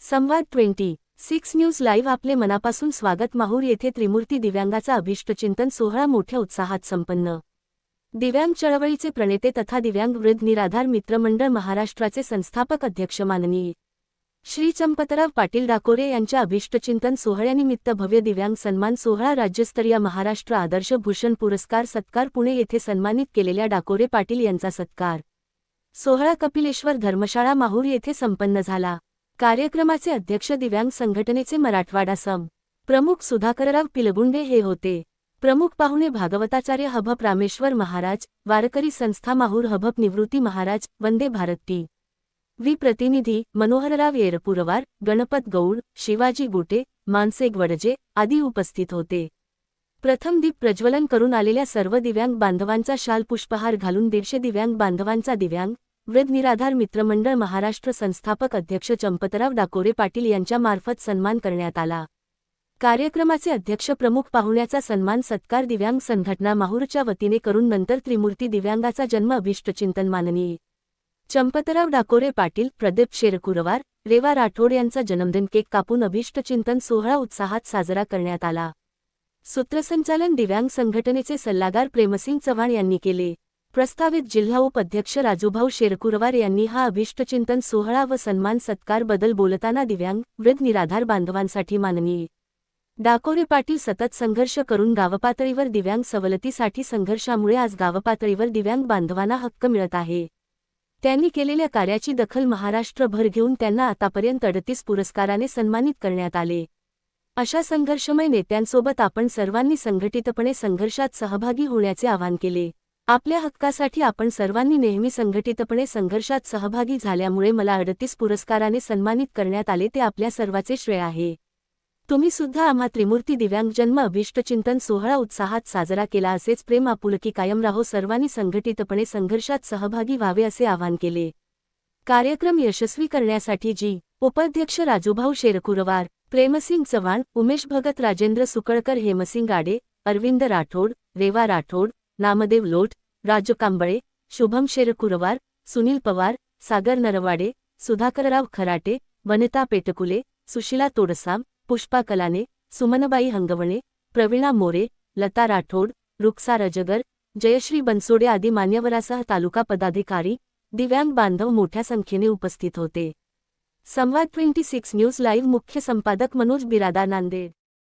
संवाद 26 news live आपले मनापासून स्वागत. माहूर येथे त्रिमूर्ती दिव्यांगाचा अभिष्टचिंतन सोहळा मोठ्या उत्साहात संपन्न. दिव्यांग चळवळीचे प्रणेते तथा दिव्यांग वृद्ध निराधार मित्रमंडळ महाराष्ट्राचे संस्थापक अध्यक्ष माननीय श्री चंपतराव पाटील डाकोरे यांच्या अभिष्टचिंतन सोहळ्यानिमित्त भव्य दिव्यांग सन्मान सोहळा राज्यस्तरीय महाराष्ट्र आदर्श भूषण पुरस्कार सत्कार पुणे येथे सन्मानित केलेल्या डाकोरे पाटील यांचा सत्कार सोहळा कपिलेश्वर धर्मशाळा माहूर येथे संपन्न झाला. कार्यक्रमाचे अध्यक्ष दिव्यांग संघटनेचे मराठवाडा सम प्रमुख सुधाकरराव पिलगुंडे हे होते. प्रमुख पाहुणे भागवताचार्य हभप रामेश्वर महाराज, वारकरी संस्था माहूर हभप निवृत्ती महाराज, वंदे भारत टी.व्ही प्रतिनिधी मनोहरराव येरपुरवार, गणपत गौड, शिवाजी गुटे, मानसे गवडजे आदी उपस्थित होते. प्रथम दीप प्रज्वलन करून आलेल्या सर्व दिव्यांग बांधवांचा शाल पुष्पहार घालून 150 दिव्यांग बांधवांचा दिव्यांग वृद्ध निराधार मित्रमंडळ महाराष्ट्र संस्थापक अध्यक्ष चंपतराव डाकोरे पाटील यांच्या मार्फत सन्मान करण्यात आला. कार्यक्रमाचे अध्यक्ष प्रमुख पाहुण्याचा सन्मान सत्कार दिव्यांग संघटना माहूरच्या वतीने करून नंतर त्रिमूर्ती दिव्यांगाचा जन्म अभिष्टचिंतन माननीय चंपतराव डाकोरे पाटील, प्रदीप शेरकुरवार, रेवा राठोड यांचा जन्मदिन केक कापून अभिष्टचिंतन सोहळा उत्साहात साजरा करण्यात आला. सूत्रसंचालन दिव्यांग संघटनेचे सल्लागार प्रेमसिंग चव्हाण यांनी केले. प्रस्तावित जिल्हा उपाध्यक्ष राजूभाऊ शेरकुरवार यांनी हा अभिष्टचिंतन सोहळा व सन्मान सत्कार बदल बोलताना दिव्यांग वृद्ध निराधार बांधवांसाठी माननीय डाकोरे पाटील सतत संघर्ष करून गावपातळीवर दिव्यांग सवलतीसाठी संघर्षामुळे आज गावपातळीवर दिव्यांग बांधवांना हक्क मिळत आहे. त्यांनी केलेल्या कार्याची दखल महाराष्ट्रभर घेऊन त्यांना आतापर्यंत 38 पुरस्काराने सन्मानित करण्यात आले. अशा संघर्षमय नेत्यांसोबत आपण सर्वांनी संघटितपणे संघर्षात सहभागी होण्याचे आवाहन केले. आपल्या हक्कासाठी आपण सर्वांनी नेहमी संघटितपणे संघर्षात सहभागी झाल्यामुळे मला 38 पुरस्काराने सन्मानित करण्यात आले ते आपल्या सर्वाचे श्रेय आहे. तुम्ही सुद्धा आम्हा त्रिमूर्ती दिव्यांग जन्म अभिष्टचिंतन सोहळा उत्साहात साजरा केला. असेच प्रेम आपुलकी कायम राहो. सर्वांनी संघटितपणे संघर्षात सहभागी व्हावे असे आवाहन केले. कार्यक्रम यशस्वी करण्यासाठी उपाध्यक्ष राजूभाऊ शेरकुरवार, प्रेमसिंग चव्हाण, उमेश भगत, राजेंद्र सुकळकर, हेमसिंग आडे, अरविंद राठोड, रेवा राठोड, नामदेव लोट, राजू कांबळे, शुभम शेरकुरवार, सुनील पवार, सागर नरवाडे, सुधाकरराव खराटे, वनिता पेटकुले, सुशीला तोडसाम, पुष्पा कलाने, सुमनबाई हंगवणे, प्रवीणा मोरे, लता राठोड, रुक्सा रजगर, जयश्री बनसोडे आदी मान्यवरासह तालुका पदाधिकारी, दिव्यांग बांधव मोठ्या संख्येने उपस्थित होते. संवाद 26 न्यूज लाईव्ह मुख्य संपादक मनोज बिरादार, नांदेड.